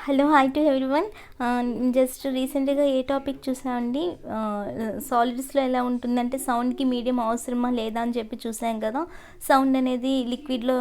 Hello hi to everyone. Just రీసెంట్గా ఏ topic చూసామండి, సాలిడ్స్లో ఎలా ఉంటుందంటే సౌండ్కి మీడియం అవసరమా లేదా అని చెప్పి చూసాం కదా. సౌండ్ అనేది లిక్విడ్లో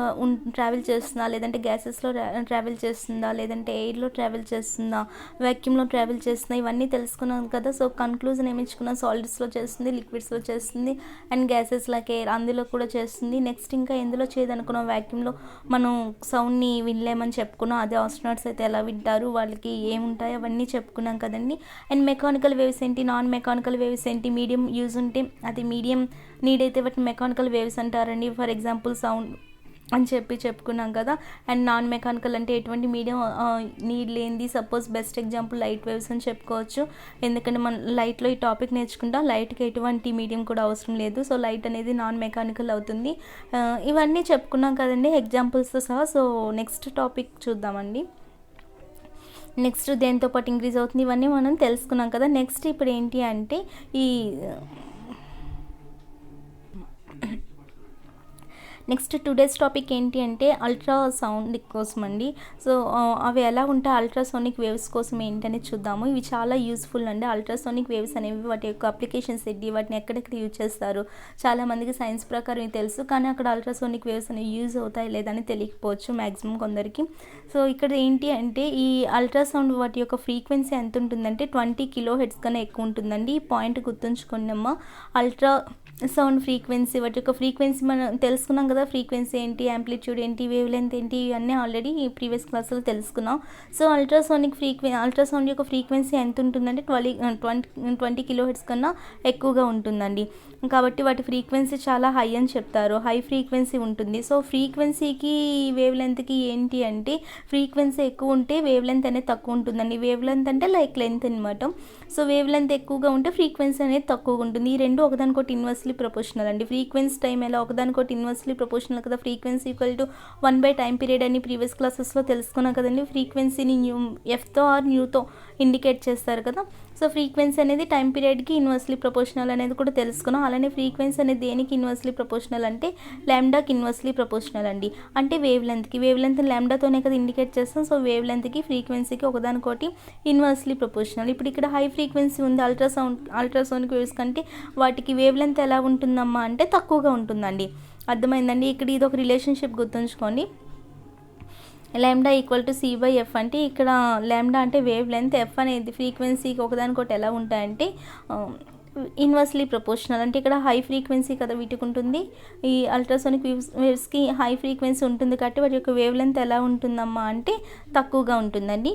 ట్రావెల్ చేస్తుందా, లేదంటే గ్యాసెస్లో ట్రావెల్ చేస్తుందా, లేదంటే ఎయిర్లో ట్రావెల్ చేస్తుందా, వ్యాక్యూమ్లో ట్రావెల్ చేస్తుందా, ఇవన్నీ తెలుసుకున్నాం కదా. సో కన్క్లూజన్ ఏమిచ్చుకున్నాం, సాలిడ్స్లో చేస్తుంది, లిక్విడ్స్లో చేస్తుంది, అండ్ గ్యాసెస్ లైక్ ఎయిర్ అందులో కూడా చేస్తుంది. నెక్స్ట్ ఇంకా ఎందులో చేయదనుకున్నాం, వ్యాక్యూమ్లో మనం సౌండ్ని వినలేమని చెప్పుకున్నాం. అదే ఆస్ట్రోనాట్స్ అయితే ఎలా వింటారు, వాళ్ళకి ఏముంటాయి అవన్నీ చెప్పుకున్నాం కదండి. అండ్ మెకానికల్ వేవ్స్ ఏంటి, నాన్ మెకానికల్ వేవ్స్ ఏంటి, మీడియం యూజ్ ఉంటే అది మీడియం నీడ్ అయితే వాటిని మెకానికల్ వేవ్స్ అంటారండి. ఫర్ ఎగ్జాంపుల్ సౌండ్ అని చెప్పి చెప్పుకున్నాం కదా. అండ్ నాన్ మెకానికల్ అంటే ఎటువంటి మీడియం నీడ్ లేనిది, suppose best example light waves అని చెప్పుకోవచ్చు. ఎందుకంటే మనం లైట్లో ఈ టాపిక్ నేర్చుకుంటాం, లైట్కి ఎటువంటి మీడియం కూడా అవసరం లేదు. సో లైట్ అనేది నాన్ మెకానికల్ అవుతుంది. ఇవన్నీ చెప్పుకున్నాం కదండి ఎగ్జాంపుల్స్తో సహా. సో నెక్స్ట్ టాపిక్ చూద్దామండి. నెక్స్ట్ దేంతో పాటు ఇంక్రీజ్ అవుతుంది, ఇవన్నీ మనం తెలుసుకున్నాం కదా. నెక్స్ట్ ఇప్పుడు ఏంటి అంటే ఈ నెక్స్ట్ టుడేస్ టాపిక్ ఏంటి అంటే అల్ట్రా సౌండ్ కోసం అండి. సో అవి ఎలా ఉంటాయి, అల్ట్రాసోనిక్ వేవ్స్ కోసం ఏంటని చూద్దాము. ఇవి చాలా యూస్ఫుల్ అండి. అల్ట్రాసోనిక్ వేవ్స్ అనేవి వాటి యొక్క అప్లికేషన్స్ ఏంటి, వాటిని ఎక్కడెక్కడ యూజ్ చేస్తారు, చాలామందికి సైన్స్ ప్రకారం ఇది తెలుసు, కానీ అక్కడ అల్ట్రాసోనిక్ వేవ్స్ అనేవి యూజ్ అవుతాయి లేదని తెలియకపోవచ్చు మ్యాక్సిమం కొందరికి. సో ఇక్కడ ఏంటి అంటే ఈ అల్ట్రాసౌండ్ వాటి యొక్క ఫ్రీక్వెన్సీ ఎంత ఉంటుందంటే 20 kHz కన్నా ఎక్కువ ఉంటుందండి. ఈ పాయింట్ గుర్తుంచుకోండి అమ్మా. అల్ట్రా సౌండ్ ఫ్రీక్వెన్సీ, వాటి యొక్క ఫ్రీక్వెన్సీ మనం తెలుసుకున్నాం కదా. ఫ్రీక్వెన్సీ ఏంటి, యాంప్లిట్యూడ్ ఏంటి, వేవ్ లెంత్ ఏంటి, ఇవన్నీ ఆల్రెడీ ప్రీవియస్ క్లాసులో తెలుసుకున్నాం. సో అల్ట్రాసౌండ్ యొక్క ఫ్రీక్వెన్సీ ఎంత ఉంటుందంటే 20 kHz కన్నా ఎక్కువగా ఉంటుందండి. కాబట్టి వాటి ఫ్రీక్వెన్సీ చాలా హై అని చెప్తారు, హై ఫ్రీక్వెన్సీ ఉంటుంది. సో ఫ్రీక్వెన్సీకి వేవ్ లెంత్కి ఏంటి అంటే, ఫ్రీక్వెన్సీ ఎక్కువ ఉంటే వేవ్ లెంత్ అనేది తక్కువ ఉంటుందండి. వేవ్ లెంత్ అంటే లైక్ లెంత్ అనమాట. సో వేవ్ లెంత్ ఎక్కువగా ఉంటే ఫ్రీక్వెన్సీ అనేది తక్కువగా ఉంటుంది. ఈ రెండు ఒకదానికొకటి ఇన్వర్స్లీ ప్రపోర్షనల్ అండి. ఫ్రీక్వెన్సీ టైం ఎలా ఒకదానికొకటి ఇన్వర్స్లీ ప్రపోర్షనల్ కదా. ఫ్రీక్వెన్సీ ఈక్వల్ టు 1/టైం పీరియడ్ అని ప్రీవియస్ క్లాసెస్లో తెలుసుకున్నాం కదండి. ఫ్రీక్వెన్సీని ఎఫ్తో ఆర్ న్యూతో ఇండికేట్ చేస్తారు కదా. సో ఫ్రీక్వెన్సీ అనేది టైం పీరియడ్కి ఇన్వర్స్లీ ప్రపోర్షనల్ అనేది కూడా తెలుసుకున్నాం. అలానే ఫ్రీక్వెన్సీ అనేది దేనికి ఇన్వర్స్లీ ప్రపోర్షనల్ అంటే ల్యాండాకి ఇన్వర్స్లీ ప్రపోర్షనల్ అండి. అంటే వేవ్ లెంత్ ల్యాండాతోనే కదా ఇండికేట్ చేస్తాం. సో వేవ్ లెంత్కి ఫ్రీక్వెన్సీకి ఒకదానికోటి ఇన్వర్స్లీ ప్రపోర్షనల్. ఇప్పుడు ఇక్కడ హై ఫ్రీక్వెన్సీ ఉంది అల్ట్రాసౌండ్ వేవ్స్ కంటే, వాటికి వేవ్ లెంత్ ఎలా ఉంటుందమ్మా అంటే తక్కువగా ఉంటుందండి. అర్థమైందండి. ఇక్కడ ఇది ఒక రిలేషన్షిప్ గుర్తుంచుకోండి. లాంబ్డా ఈక్వల్ టు C/F అంటే ఇక్కడ లాంబ్డా అంటే వేవ్ లెంత్, ఎఫ్ అనేది ఫ్రీక్వెన్సీకి ఒకదానికొకటి ఎలా ఉంటాయంటే ఇన్వర్స్లీ ప్రపోర్షనల్. అంటే ఇక్కడ హై ఫ్రీక్వెన్సీ కదా వీటికి ఉంటుంది, ఈ అల్ట్రాసోనిక్ వేవ్స్కి హై ఫ్రీక్వెన్సీ ఉంటుంది కాబట్టి వాటి యొక్క వేవ్ లెంత్ ఎలా ఉంటుందమ్మా అంటే తక్కువగా ఉంటుందండి.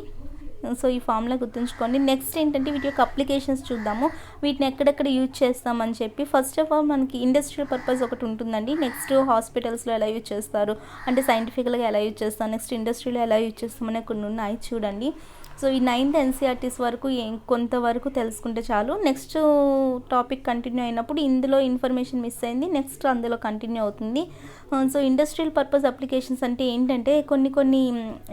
సో ఈ ఫార్ములా గుర్తుంచుకోండి. నెక్స్ట్ ఏంటంటే వీటి యొక్క అప్లికేషన్స్ చూద్దాము, వీటిని ఎక్కడెక్కడ యూజ్ చేస్తామని చెప్పి. ఫస్ట్ ఆఫ్ ఆల్ మనకి ఇండస్ట్రియల్ పర్పస్ ఒకటి ఉంటుందండి. నెక్స్ట్ హాస్పిటల్స్లో ఎలా యూజ్ చేస్తారు అంటే సైంటిఫికల్గా ఎలా యూజ్ చేస్తాం, నెక్స్ట్ ఇండస్ట్రీలో ఎలా యూజ్ చేస్తామనే కొన్ని ఉన్నాయి చూడండి. సో ఈ 9th NCERTs వరకు కొంతవరకు తెలుసుకుంటే చాలు. నెక్స్ట్ టాపిక్ కంటిన్యూ అయినప్పుడు ఇందులో ఇన్ఫర్మేషన్ మిస్ అయింది, నెక్స్ట్ అందులో కంటిన్యూ అవుతుంది. సో ఇండస్ట్రియల్ పర్పస్ అప్లికేషన్స్ అంటే ఏంటంటే కొన్ని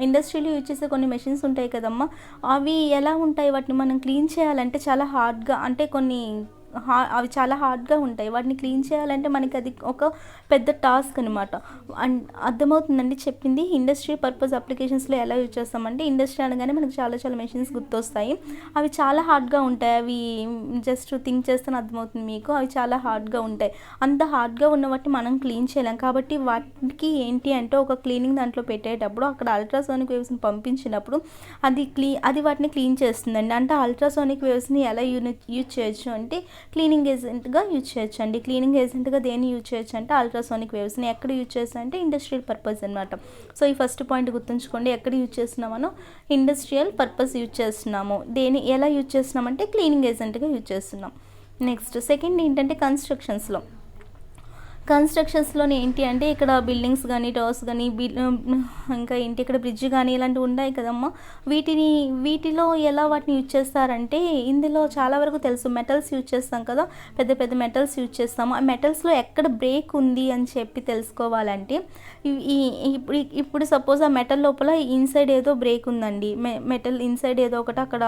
ఇండస్ట్రీలో యూజ్ చేసే కొన్ని మెషిన్స్ ఉంటాయి కదమ్మా, అవి ఎలా ఉంటాయి, వాటిని మనం క్లీన్ చేయాలంటే చాలా హార్డ్గా, అంటే అవి చాలా హార్డ్గా ఉంటాయి. వాటిని క్లీన్ చేయాలంటే మనకి అది ఒక పెద్ద టాస్క్ అనమాట. అండ్ అర్థమవుతుందండి చెప్పింది. ఇండస్ట్రీ పర్పస్ అప్లికేషన్స్లో ఎలా యూజ్ చేస్తామంటే, ఇండస్ట్రీ అనగానే మనకి చాలా మెషిన్స్ గుర్తొస్తాయి. అవి చాలా హార్డ్గా ఉంటాయి. అవి జస్ట్ థింక్ చేస్తేనే అర్థమవుతుంది మీకు, అవి చాలా హార్డ్గా ఉంటాయి. అంత హార్డ్గా ఉన్న వాటిని మనం క్లీన్ చేయలేం. కాబట్టి వాటికి ఏంటి అంటే ఒక క్లీనింగ్ దాంట్లో పెట్టేటప్పుడు అక్కడ అల్ట్రాసోనిక్ వేవ్స్ని పంపించినప్పుడు అది వాటిని క్లీన్ చేస్తుందండి. అంటే అల్ట్రాసోనిక్ వేవ్స్ని ఎలా యూజ్ చేయొచ్చు అంటే క్లీనింగ్ ఏజెంట్గా యూజ్ చేయొచ్చు అండి. క్లీనింగ్ ఏజెంట్గా దేన్ని యూజ్ చేయొచ్చు అంటే అల్ట్రాసోనిక్ వేవ్స్ని. ఎక్కడ యూజ్ చేస్తాం అంటే ఇండస్ట్రియల్ పర్పస్ అనమాట. సో ఈ ఫస్ట్ పాయింట్ గుర్తుంచుకోండి, ఎక్కడ యూజ్ చేస్తున్నామో ఇండస్ట్రియల్ పర్పస్ యూజ్ చేస్తున్నాము. ఎలా యూజ్ చేస్తున్నామంటే క్లీనింగ్ ఏజెంట్గా యూజ్ చేస్తున్నాం. నెక్స్ట్ సెకండ్ ఏంటంటే కన్స్ట్రక్షన్స్లోనే ఏంటి అంటే ఇక్కడ బిల్డింగ్స్ కానీ, టవర్స్ కానీ, ఇంకా ఏంటి ఇక్కడ బ్రిడ్జ్ కానీ ఇలాంటివి ఉన్నాయి కదమ్మా. వీటిలో ఎలా వాటిని యూజ్ చేస్తారంటే, ఇందులో చాలా వరకు తెలుసు, మెటల్స్ యూజ్ చేస్తాం కదా, పెద్ద మెటల్స్ యూజ్ చేస్తాము. ఆ మెటల్స్లో ఎక్కడ బ్రేక్ ఉంది అని చెప్పి తెలుసుకోవాలంటే ఇప్పుడు సపోజ్ ఆ మెటల్ లోపల ఇన్సైడ్ ఏదో బ్రేక్ ఉందండి, మెటల్ ఇన్సైడ్ ఏదో ఒకటి అక్కడ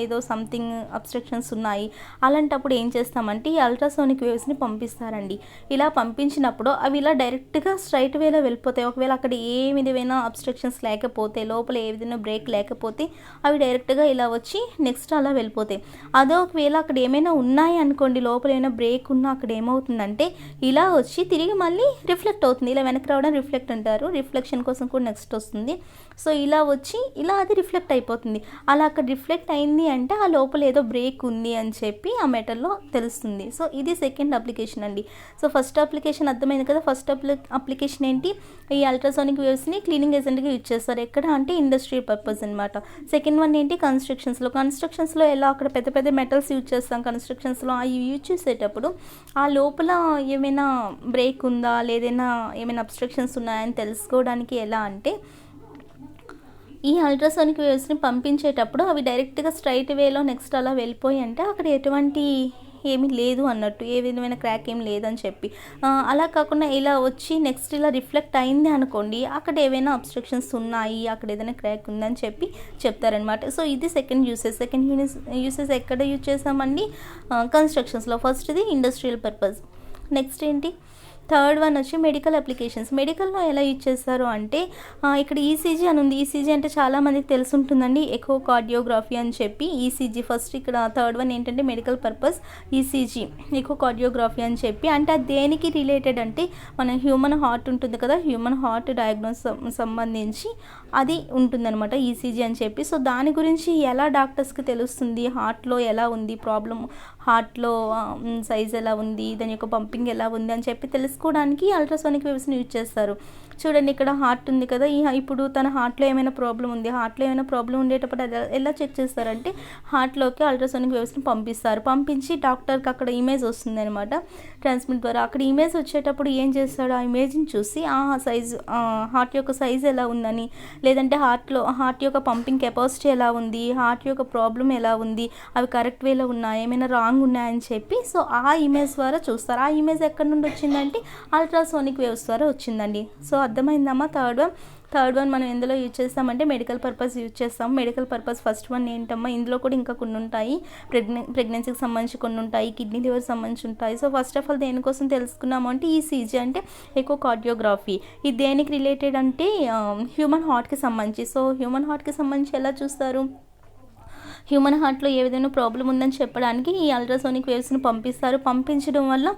ఏదో సంథింగ్ అబ్స్ట్రక్షన్స్ ఉన్నాయి. అలాంటప్పుడు ఏం చేస్తామంటే ఈ అల్ట్రాసోనిక్ వేవ్స్ని పంపిస్తారండి. ఇలా పంపించినప్పుడు అవి ఇలా డైరెక్ట్గా స్ట్రైట్ వేలో వెళ్ళిపోతాయి. ఒకవేళ అక్కడ ఏ విధమైన అబ్స్ట్రక్షన్స్ లేకపోతే, లోపల ఏ విధమైన బ్రేక్ లేకపోతే అవి డైరెక్ట్గా ఇలా వచ్చి నెక్స్ట్ అలా వెళ్ళిపోతాయి. అదో ఒకవేళ అక్కడ ఏమైనా ఉన్నాయి అనుకోండి, లోపల ఏమైనా బ్రేక్ ఉన్నా అక్కడ ఏమవుతుందంటే ఇలా వచ్చి తిరిగి మళ్ళీ రిఫ్లెక్ట్ అవుతుంది. ఇలా వెనక్కి రావడం రిఫ్లెక్ట్ అంటారు. రిఫ్లెక్షన్ కోసం కూడా నెక్స్ట్ వస్తుంది. సో ఇలా వచ్చి ఇలా అది రిఫ్లెక్ట్ అయిపోతుంది. అలా అక్కడ రిఫ్లెక్ట్ అయింది అంటే ఆ లోపల ఏదో బ్రేక్ ఉంది అని చెప్పి ఆ మెటల్లో తెలుస్తుంది. సో ఇది సెకండ్ అప్లికేషన్ అండి. సో ఫస్ట్ అప్లికేషన్ అర్థమైంది కదా. ఫస్ట్ అప్లికేషన్ ఏంటి, ఈ అల్ట్రాసోనిక్ వేవ్స్ని క్లీనింగ్ ఏజెంట్గా యూజ్ చేస్తారు. ఎక్కడ అంటే ఇండస్ట్రియల్ పర్పస్ అనమాట. సెకండ్ వన్ ఏంటి, కన్స్ట్రక్షన్స్లో ఎలా అక్కడ పెద్ద పెద్ద మెటల్స్ యూజ్ చేస్తాం కన్స్ట్రక్షన్స్లో. అవి యూజ్ చేసేటప్పుడు ఆ లోపల ఏమైనా బ్రేక్ ఉందా లేదైనా ఏమైనా అబ్స్ట్రక్షన్స్ ఉన్నాయని తెలుసుకోవడానికి ఎలా అంటే ఈ అల్ట్రాసోనిక్ వేవ్స్ని పంపించేటప్పుడు అవి డైరెక్ట్గా స్ట్రైట్ వేలో నెక్స్ట్ అలా వెళ్ళిపోయి అంటే అక్కడ ఎటువంటి ఏమీ లేదు అన్నట్టు, ఏ విధమైన క్రాక్ ఏం లేదని చెప్పి. అలా కాకుండా ఇలా వచ్చి నెక్స్ట్ ఇలా రిఫ్లెక్ట్ అయింది అనుకోండి, అక్కడ ఏవైనా అబ్స్ట్రక్షన్స్ ఉన్నాయి, అక్కడ ఏదైనా క్రాక్ ఉందని చెప్పి చెప్తారనమాట. సో ఇది సెకండ్ యూసెస్ ఎక్కడ యూజ్ చేసామండి, కన్స్ట్రక్షన్స్లో. ఫస్ట్ది ఇండస్ట్రియల్ పర్పస్. నెక్స్ట్ ఏంటి, థర్డ్ వన్ వచ్చి మెడికల్ అప్లికేషన్స్. మెడికల్లో ఎలా యూజ్ చేస్తారు అంటే ఇక్కడ ఈసీజీ అని ఉంది. ఈసీజీ అంటే చాలామందికి తెలిసి ఉంటుందండి, ఎకో కార్డియోగ్రఫీ అని చెప్పి ఈసీజీ. ఫస్ట్ ఇక్కడ థర్డ్ వన్ ఏంటంటే medical purpose ECG, echocardiography అని చెప్పి. అంటే అది దేనికి రిలేటెడ్ అంటే మన హ్యూమన్ హార్ట్ ఉంటుంది కదా, హ్యూమన్ హార్ట్ డయాగ్నోస్ సంబంధించి అది ఉంటుందన్నమాట ఈసీజీ అని చెప్పి. సో దాని గురించి ఎలా డాక్టర్స్కి తెలుస్తుంది, హార్ట్లో ఎలా ఉంది ప్రాబ్లం, హార్ట్లో సైజ్ ఎలా ఉంది, దాని యొక్క పంపింగ్ ఎలా ఉంది అని చెప్పి తెలుసుకోవడానికి అల్ట్రాసోనిక్ వేవ్స్ని యూజ్ చేస్తారు. చూడండి ఇక్కడ హార్ట్ ఉంది కదా, ఇప్పుడు తన హార్ట్లో ఏమైనా ప్రాబ్లం ఉంది, హార్ట్లో ఏమైనా ప్రాబ్లం ఉండేటప్పుడు అది ఎలా చెక్ చేస్తారంటే హార్ట్లోకి అల్ట్రాసోనిక్ వేవ్స్ని పంపించి డాక్టర్కి అక్కడ ఇమేజ్ వస్తుంది అనమాట ట్రాన్స్మిట్ ద్వారా. అక్కడ ఇమేజ్ వచ్చేటప్పుడు ఏం చేస్తాడు, ఆ ఇమేజ్ని చూసి ఆ సైజు, హార్ట్ యొక్క సైజ్ ఎలా ఉందని, లేదంటే హార్ట్ యొక్క పంపింగ్ కెపాసిటీ ఎలా ఉంది, హార్ట్ యొక్క ప్రాబ్లం ఎలా ఉంది, అవి కరెక్ట్ వేలో ఉన్నాయా, ఏమైనా రాంగ్ ఉన్నాయని చెప్పి సో ఆ ఇమేజ్ ద్వారా చూస్తారు. ఆ ఇమేజ్ ఎక్కడి నుండి వచ్చిందంటే అల్ట్రాసోనిక్ వేవ్స్ ద్వారా వచ్చిందండి. సో అర్థమైందమ్మా. థర్డ్ వన్ మనం ఎందులో యూజ్ చేస్తామంటే మెడికల్ పర్పస్ యూజ్ చేస్తాం. మెడికల్ పర్పస్ ఫస్ట్ వన్ ఏంటమ్మా, ఇందులో కూడా ఇంకా కొన్ని ఉంటాయి, ప్రెగ్నెన్సీకి సంబంధించి కొన్ని ఉంటాయి, కిడ్నీ లివర్ సంబంధించి ఉంటాయి. సో ఫస్ట్ ఆఫ్ ఆల్ దేనికోసం తెలుసుకున్నాము అంటే ఈసీజీ అంటే ఎకో కార్డియోగ్రఫీ. ఇది దేనికి రిలేటెడ్ అంటే హ్యూమన్ హార్ట్కి సంబంధించి. సో హ్యూమన్ హార్ట్కి సంబంధించి ఎలా చూస్తారు, హ్యూమన్ హార్ట్లో ఏ విధమైన ప్రాబ్లం ఉందని చెప్పడానికి ఈ అల్ట్రాసోనిక్ వేవ్స్ని పంపించడం వల్ల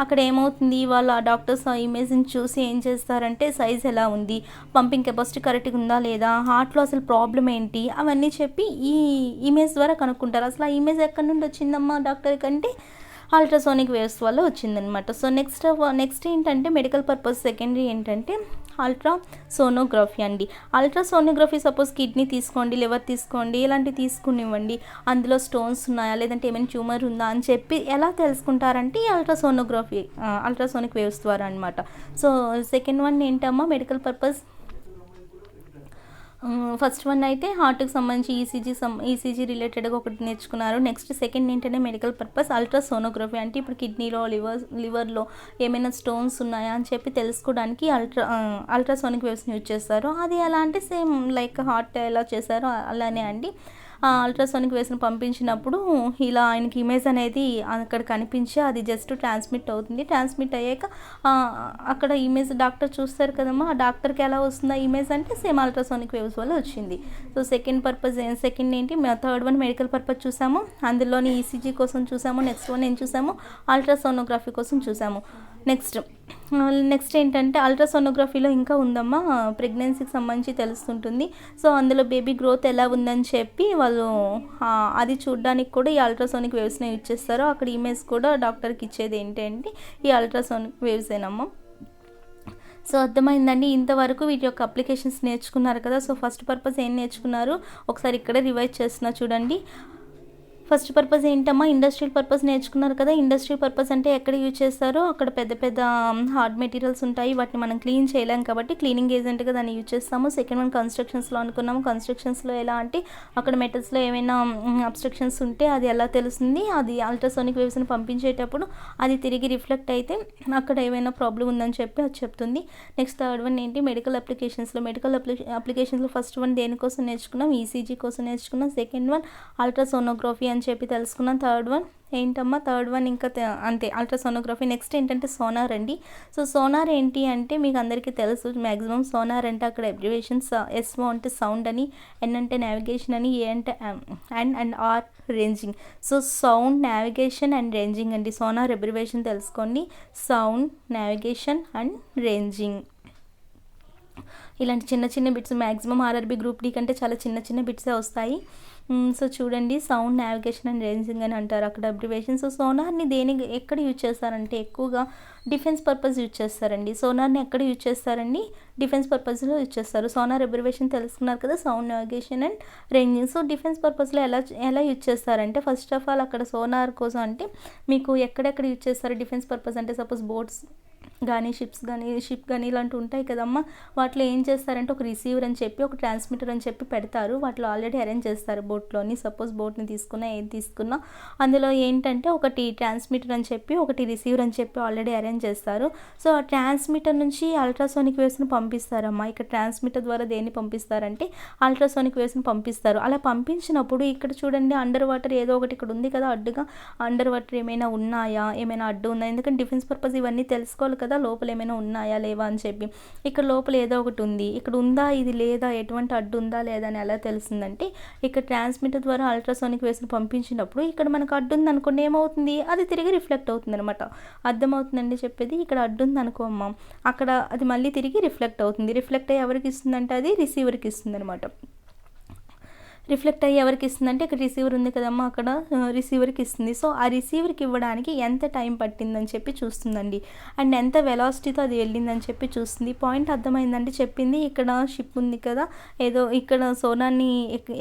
అక్కడ ఏమవుతుంది, వాళ్ళ డాక్టర్స్ ఆ ఇమేజ్ని చూసి ఏం చేస్తారంటే సైజ్ ఎలా ఉంది, పంపింగ్ కెపాసిటీ కరెక్ట్గా ఉందా లేదా, హార్ట్లో అసలు ప్రాబ్లం ఏంటి, అవన్నీ చెప్పి ఈ ఇమేజ్ ద్వారా కనుక్కుంటారు. అసలు ఆ ఇమేజ్ ఎక్కడి నుండి వచ్చిందమ్మా డాక్టర్ కంటే అల్ట్రాసోనిక్ వేవ్స్ వల్ల వచ్చిందనమాట. సో నెక్స్ట్ ఏంటంటే మెడికల్ పర్పస్ సెకండరీ ఏంటంటే అల్ట్రాసోనోగ్రఫీ అండి. అల్ట్రాసోనోగ్రఫీ సపోజ్ కిడ్నీ తీసుకోండి, లివర్ తీసుకోండి, ఇలాంటివి తీసుకునివ్వండి, అందులో స్టోన్స్ ఉన్నాయా లేదంటే ఏమైనా ట్యూమర్ ఉందా అని చెప్పి ఎలా తెలుసుకుంటారంటే ఈ అల్ట్రాసోనిక్ వేవ్స్ ద్వారా అనమాట. సో సెకండ్ వన్ ఏంటమ్మా మెడికల్ పర్పస్. ఫస్ట్ వన్ అయితే హార్ట్కి సంబంధించి ఈసీజీ రిలేటెడ్గా ఒకటి నేర్చుకున్నారు. నెక్స్ట్ సెకండ్ ఏంటంటే మెడికల్ పర్పస్ అల్ట్రాసోనోగ్రఫీ. అంటే ఇప్పుడు కిడ్నీలో లివర్లో ఏమైనా స్టోన్స్ ఉన్నాయా అని చెప్పి తెలుసుకోవడానికి అల్ట్రాసోనిక్ వేవ్స్ని యూజ్ చేస్తారు. అది ఎలా అంటే సేమ్ లైక్ హార్ట్ ఎలా చేశారో అలానే అండి. అల్ట్రాసోనిక్ వేవ్స్ని పంపించినప్పుడు ఇలా ఆయనకి ఇమేజ్ అనేది అక్కడ కనిపించి అది జస్ట్ ట్రాన్స్మిట్ అవుతుంది. ట్రాన్స్మిట్ అయ్యాక అక్కడ ఇమేజ్ డాక్టర్ చూస్తారు కదమ్మా, ఆ డాక్టర్కి ఎలా వస్తుంది ఆ ఇమేజ్ అంటే సేమ్ అల్ట్రాసోనిక్ వేవ్స్ వల్ల వచ్చింది. సో సెకండ్ ఏంటి, థర్డ్ వన్ మెడికల్ పర్పస్ చూసాము, అందులోని ఈసీజీ కోసం చూసాము. నెక్స్ట్ వన్ ఏం చూసాము, అల్ట్రాసోనోగ్రఫీ కోసం చూసాము. నెక్స్ట్ ఏంటంటే అల్ట్రాసోనోగ్రఫీలో ఇంకా ఉందమ్మా, ప్రెగ్నెన్సీకి సంబంధించి తెలుస్తుంటుంది. సో అందులో బేబీ గ్రోత్ ఎలా ఉందని చెప్పి వాళ్ళు అది చూడడానికి కూడా ఈ అల్ట్రాసోనిక్ వేవ్స్ని యూజ్ చేస్తారు. అక్కడ ఇమేజ్ కూడా డాక్టర్కి ఇచ్చేది ఏంటంటే ఈ అల్ట్రాసోనిక్ వేవ్సేనమ్మా. సో అర్థమైందండి. ఇంతవరకు వీటి యొక్క అప్లికేషన్స్ నేర్చుకున్నారు కదా. సో ఫస్ట్ పర్పస్ ఏం నేర్చుకున్నారు ఒకసారి ఇక్కడే రివైజ్ చేస్తున్నా చూడండి. ఫస్ట్ పర్పస్ ఏంటమ్మా, ఇండస్ట్రియల్ పర్పస్ నేర్చుకున్నారు కదా. ఇండస్ట్రియల్ పర్పస్ అంటే ఎక్కడ యూజ్ చేస్తారో అక్కడ పెద్ద పెద్ద హార్డ్ మెటీరియల్స్ ఉంటాయి, వాటిని మనం క్లీన్ చేయలేం కాబట్టి క్లీనింగ్ ఏజెంట్గా దాన్ని యూజ్ చేస్తాము. సెకండ్ వన్ కన్స్ట్రక్షన్స్లో అనుకున్నాము. కన్స్ట్రక్షన్స్లో ఎలా అంటే అక్కడ మెటల్స్లో ఏమైనా అబ్స్ట్రక్షన్స్ ఉంటే అది ఎలా తెలుస్తుంది, అది అల్ట్రాసోనిక్ వేవ్స్ని పంపించేటప్పుడు అది తిరిగి రిఫ్లెక్ట్ అయితే అక్కడ ఏమైనా ప్రాబ్లం ఉందని చెప్పి అది చెప్తుంది. నెక్స్ట్ థర్డ్ వన్ ఏంటి, మెడికల్ అప్లికేషన్స్లో ఫస్ట్ వన్ దేనికోసం నేర్చుకున్నాం, ఈసీజీ కోసం నేర్చుకున్నాం. సెకండ్ వన్ అల్ట్రాసోనోగ్రఫీ అని అని చెప్పి తెలుసుకున్నాం. థర్డ్ వన్ ఏంటమ్మా? థర్డ్ వన్ ఇంకా అంతే, అల్ట్రాసోనోగ్రఫీ. నెక్స్ట్ ఏంటంటే సోనార్ అండి. సో సోనార్ ఏంటి అంటే మీకు అందరికీ తెలుసు మ్యాక్సిమం. సోనార్ అంటే అక్కడ అబ్రివేషన్స్ ఎస్ఓ అంటే సౌండ్ అని, ఎన్ అంటే నావిగేషన్ అని, ఏ అంటే and R ranging. So sound, navigation and ranging అండి. సోనార్ అబ్రివేషన్ తెలుసుకోండి, సౌండ్, నావిగేషన్ అండ్ రేంజింగ్. ఇలాంటి చిన్న చిన్న bits maximum RRB group D కంటే చాలా చిన్న చిన్న బిట్సే వస్తాయి. సో చూడండి, సౌండ్, నావిగేషన్ అండ్ రేంజింగ్ అని అంటారు అక్కడ అబ్రివేషన్. సో సోనార్ని ఎక్కడ యూజ్ చేస్తారంటే ఎక్కువగా డిఫెన్స్ పర్పస్ యూజ్ చేస్తారండి. సోనార్ని ఎక్కడ యూజ్ చేస్తారండి? డిఫెన్స్ పర్పస్లో యూజ్ చేస్తారు. సోనార్ అబ్రివేషన్ తెలుసుకున్నారు కదా, sound, navigation and ranging. So defence పర్పస్లో ఎలా యూజ్ చేస్తారంటే ఫస్ట్ ఆఫ్ ఆల్ అక్కడ సోనార్ కోసం అంటే మీకు ఎక్కడెక్కడ యూజ్ చేస్తారు డిఫెన్స్ పర్పస్ అంటే సపోజ్ బోట్స్ కానీ షిప్ కానీ ఇలాంటివి ఉంటాయి కదమ్మా. వాటిలో ఏం చేస్తారంటే ఒక రిసీవర్ అని చెప్పి ఒక ట్రాన్స్మిటర్ అని చెప్పి పెడతారు. వాటిలో ఆల్రెడీ అరేంజ్ చేస్తారు బోట్లోని. సపోజ్ బోట్ని తీసుకున్నా ఏది తీసుకున్నా అందులో ఏంటంటే ఒకటి ట్రాన్స్మిటర్ అని చెప్పి ఒకటి రిసీవర్ అని చెప్పి ఆల్రెడీ అరేంజ్ చేస్తారు. సో ఆ ట్రాన్స్మిటర్ నుంచి అల్ట్రాసోనిక్ వేవ్స్ని పంపిస్తారమ్మా. ఇక్కడ ట్రాన్స్మిటర్ ద్వారా దేన్ని పంపిస్తారంటే అల్ట్రాసోనిక్ వేవ్స్ని పంపిస్తారు. అలా పంపించినప్పుడు ఇక్కడ చూడండి, అండర్ వాటర్ ఏదో ఒకటి ఇక్కడ ఉంది కదా అడ్డుగా. అండర్ వాటర్ ఏమైనా ఉన్నాయా, ఏమైనా అడ్డు ఉందా? ఎందుకంటే డిఫెన్స్ పర్పస్ ఇవన్నీ తెలుసుకోవాలి కదా, లోపల ఏమైనా ఉన్నాయా లేవా అని చెప్పి. ఇక్కడ లోపల ఏదో ఒకటి ఉంది, ఇక్కడ ఉందా, ఇది లేదా, ఎటువంటి అడ్డు ఉందా లేదా అని ఎలా తెలుస్తుందంటే ఇక్కడ ట్రాన్స్మిటర్ ద్వారా అల్ట్రాసోనిక్ వేవ్స్ని పంపించినప్పుడు ఇక్కడ మనకు అడ్డు ఉంది అనుకోండి, ఏమవుతుంది, అది తిరిగి రిఫ్లెక్ట్ అవుతుంది అనమాట. అర్థమవుతుందండి చెప్పేది? ఇక్కడ అడ్డు ఉంది అనుకో అమ్మ, అక్కడ అది మళ్ళీ తిరిగి రిఫ్లెక్ట్ అవుతుంది. రిఫ్లెక్ట్ అయ్యి ఎవరికి ఇస్తుందంటే అది రిసీవర్కి ఇస్తుంది అనమాట. రిఫ్లెక్ట్ అయ్యి ఎవరికి ఇస్తుందంటే ఇక్కడ రిసీవర్ ఉంది కదమ్మా, అక్కడ రిసీవర్కి ఇస్తుంది. సో ఆ రిసీవర్కి ఇవ్వడానికి ఎంత టైం పట్టిందని చెప్పి చూస్తుందండి, అండ్ ఎంత వెలాసిటీతో అది వెళ్ళిందని చెప్పి చూస్తుంది. పాయింట్ అర్థమైందండి చెప్పింది? ఇక్కడ షిప్ ఉంది కదా, ఏదో ఇక్కడ సోనార్ని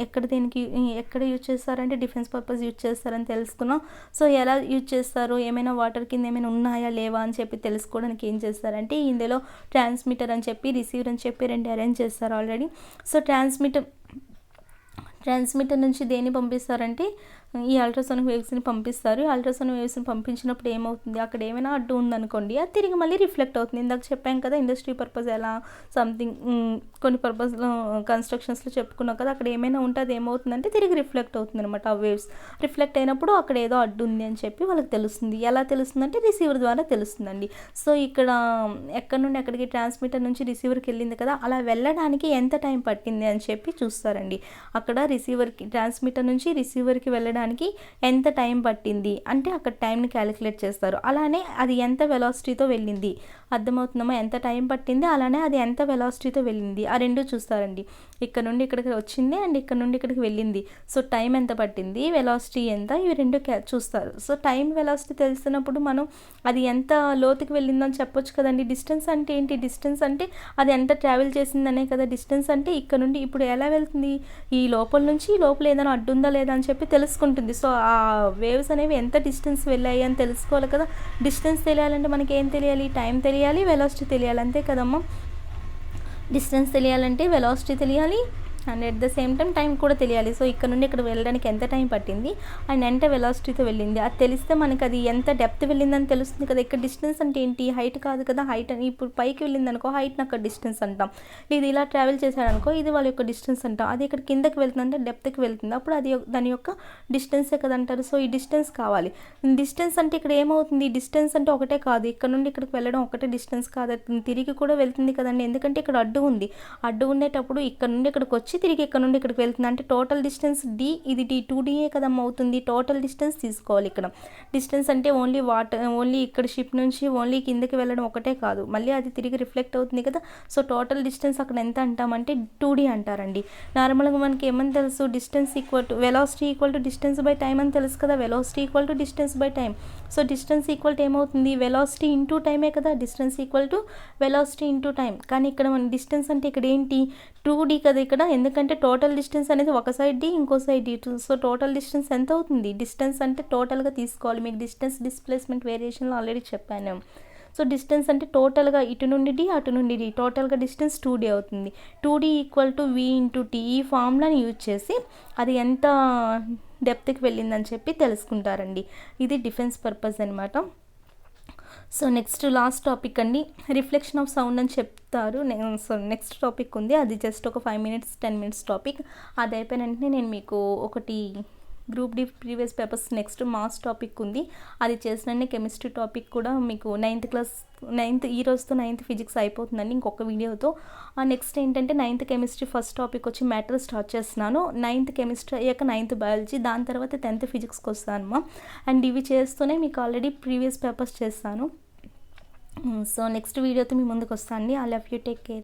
ఎక్కడ యూజ్ చేస్తారంటే డిఫెన్స్ పర్పస్ యూజ్ చేస్తారని తెలుసుకున్నాం. సో ఎలా యూజ్ చేస్తారు, ఏమైనా వాటర్ కింద ఏమైనా ఉన్నాయా లేవా అని చెప్పి తెలుసుకోవడానికి ఏం చేస్తారంటే ఇందులో ట్రాన్స్మిటర్ అని చెప్పి రిసీవర్ అని చెప్పి రెండు అరేంజ్ చేస్తారు ఆల్రెడీ. సో ట్రాన్స్మిటర్ నుంచి దేన్ని పంపిస్తారంటే ఈ అల్ట్రాసోనిక్ వేవ్స్ని పంపిస్తారు. అల్ట్రాసోనిక్ వేవ్స్ని పంపించినప్పుడు ఏమవుతుంది, అక్కడ ఏమైనా అడ్డు ఉందనుకోండి, అది తిరిగి మళ్ళీ రిఫ్లెక్ట్ అవుతుంది. ఇందాక చెప్పాం కదా ఇండస్ట్రీ పర్పస్ ఎలా సంథింగ్ కొన్ని పర్పస్లో కన్స్ట్రక్షన్స్లో చెప్పుకున్నాం కదా, అక్కడ ఏమైనా ఉంటే అది ఏమవుతుందంటే తిరిగి రిఫ్లెక్ట్ అవుతుంది అనమాట. ఆ వేవ్స్ రిఫ్లెక్ట్ అయినప్పుడు అక్కడ ఏదో అడ్డు ఉంది అని చెప్పి వాళ్ళకి తెలుస్తుంది. ఎలా తెలుస్తుందంటే రిసీవర్ ద్వారా తెలుస్తుందండి. సో ఇక్కడ ఎక్కడి నుండి ఎక్కడికి ట్రాన్స్మిటర్ నుంచి రిసీవర్కి వెళ్ళింది కదా, అలా వెళ్ళడానికి ఎంత టైం పట్టింది అని చెప్పి చూస్తారండి. అక్కడ ట్రాన్స్మిటర్ నుంచి రిసీవర్కి వెళ్ళడానికి ఎంత టైం పట్టింది అంటే అక్కడ టైంని క్యాలిక్యులేట్ చేస్తారు. అలానే అది ఎంత వెలాసిటీతో వెళ్ళింది, అర్థమవుతుందమ్మా? ఎంత టైం పట్టింది, అలానే అది ఎంత వెలాసిటీతో వెళ్ళింది, ఆ రెండు చూస్తారండి. ఇక్కడ నుండి ఇక్కడికి వచ్చింది అండ్ ఇక్కడ నుండి ఇక్కడికి వెళ్ళింది. సో టైం ఎంత పట్టింది, వెలాసిటీ ఎంత, ఇవి రెండు చూస్తారు. సో టైం, వెలాసిటీ తెలిసినప్పుడు మనం అది ఎంత లోతుకి వెళ్ళిందని చెప్పొచ్చు కదండి. డిస్టెన్స్ అంటే ఏంటి? డిస్టెన్స్ అంటే అది ఎంత ట్రావెల్ చేసిందనే కదా డిస్టెన్స్ అంటే. ఇక్కడ నుండి ఇప్పుడు ఎలా వెళ్తుంది, ఈ లోపల నుంచి ఈ లోపల ఏదైనా అడ్డు ఉందా లేదా అని చెప్పి తెలుసుకుంటుంది. సో ఆ వేవ్స్ అనేవి ఎంత డిస్టెన్స్ వెళ్ళాయి అని తెలుసుకోవాలి కదా. డిస్టెన్స్ తెలియాలంటే మనకి ఏం తెలియాలి, టైం తెలియాలి, వెలాసిటీ తెలియాలి, అంతే కదమ్మా. డిస్టెన్స్ తెలియాలంటే వెలాసిటీ తెలియాలి and at the same time కూడా తెలియాలి. సో ఇక్కడ నుండి ఇక్కడ వెళ్ళడానికి ఎంత టైం పట్టింది అండ్ ఎంత వెలాసిటీతో వెళ్ళింది అది తెలిస్తే మనకి అది ఎంత డెప్త్ వెళ్ళిందని తెలుస్తుంది కదా. ఇక్కడ డిస్టెన్స్ అంటే ఏంటి, హైట్ కాదు కదా. హైట్ అని ఇప్పుడు పైకి వెళ్ళింది అనుకో, హైట్ని అక్కడ డిస్టెన్స్ అంటాం. ఇది ఇలా ట్రావెల్ చేశాడనుకో, ఇది వాళ్ళ యొక్క డిస్టెన్స్ అంటాం. అది ఇక్కడ కిందకి వెళ్తుందంటే డెప్త్కి వెళ్తుంది, అప్పుడు అది దాని యొక్క డిస్టెన్సే కదా అంటారు. సో ఈ డిస్టెన్స్ కావాలి. డిస్టెన్స్ అంటే ఇక్కడ ఏమవుతుంది, డిస్టెన్స్ అంటే ఒకటే కాదు, ఇక్కడ నుండి ఇక్కడికి వెళ్ళడం ఒకటే డిస్టెన్స్ కాదు, తిరిగి కూడా వెళ్తుంది కదండి. ఎందుకంటే ఇక్కడ అడ్డు ఉంది, అడ్డు ఉండేటప్పుడు ఇక్కడ నుండి ఇక్కడికి వచ్చి తిరిగి ఇక్కడ నుండి ఇక్కడికి వెళ్తుంది అంటే టోటల్ డిస్టెన్స్ డి, ఇది డి 2Dఏ కదమ్మా అవుతుంది. టోటల్ డిస్టెన్స్ తీసుకోవాలి. ఇక్కడ డిస్టెన్స్ అంటే ఓన్లీ ఇక్కడ షిప్ నుంచి ఓన్లీ కిందకి వెళ్ళడం ఒకటే కాదు, మళ్ళీ అది తిరిగి రిఫ్లెక్ట్ అవుతుంది కదా. సో టోటల్ డిస్టెన్స్ అక్కడ ఎంత అంటామంటే 2D అంటారండి. నార్మల్గా మనకి ఏమని తెలుసు, distance equal to velocity equal to distance by time అని తెలుసు కదా. Velocity equal to distance by time. So distance equal to ఏమవుతుంది, వెలాసిటీ ఇంటూ టైమే కదా. Distance equal to velocity into time. కానీ ఇక్కడ మన డిస్టెన్స్ అంటే ఇక్కడ ఏంటి, 2D కదా ఇక్కడ. ఎందుకంటే టోటల్ డిస్టెన్స్ అనేది ఒక సైడ్ డి, ఇంకో side D. So total distance ఎంత అవుతుంది, డిస్టెన్స్ అంటే టోటల్గా తీసుకోవాలి. మీకు డిస్టెన్స్ డిస్ప్లేస్మెంట్ వేరియేషన్లో ఆల్రెడీ చెప్పాను. సో డిస్టెన్స్ అంటే టోటల్గా ఇటు నుండి డి అటు నుండి డి, టోటల్గా డిస్టెన్స్ 2D అవుతుంది. 2D equal to V into T, ఈ ఫార్ములాని యూజ్ చేసి అది ఎంత డెప్త్కి వెళ్ళిందని చెప్పి తెలుసుకుంటారండి. ఇది డిఫెన్స్ పర్పస్ అనమాట. సో నెక్స్ట్ లాస్ట్ టాపిక్ అండి, రిఫ్లెక్షన్ ఆఫ్ సౌండ్ అని చెప్తారు. సో నెక్స్ట్ టాపిక్ ఉంది, అది జస్ట్ ఒక 5 minutes 10 minutes టాపిక్. అది అయిపోయిన వెంటనే నేను మీకు ఒకటి group D previous papers next mass topic ఉంది, అది చేసినండి. కెమిస్ట్రీ టాపిక్ కూడా మీకు 9th ఈ రోజుతో 9th ఫిజిక్స్ అయిపోతుందండి ఇంకొక వీడియోతో. నెక్స్ట్ ఏంటంటే 9th కెమిస్ట్రీ ఫస్ట్ టాపిక్ వచ్చి మ్యాటర్ స్టార్ట్ చేస్తున్నాను. 9th కెమిస్ట్రీ అయ్యాక 9th బయాలజీ, దాని తర్వాత 10th ఫిజిక్స్కి వస్తానమ్మా. అండ్ ఇవి చేస్తూనే మీకు ఆల్రెడీ ప్రీవియస్ పేపర్స్ చేస్తాను. సో నెక్స్ట్ వీడియోతో మీ ముందుకు వస్తాను అండి. I love you, take care.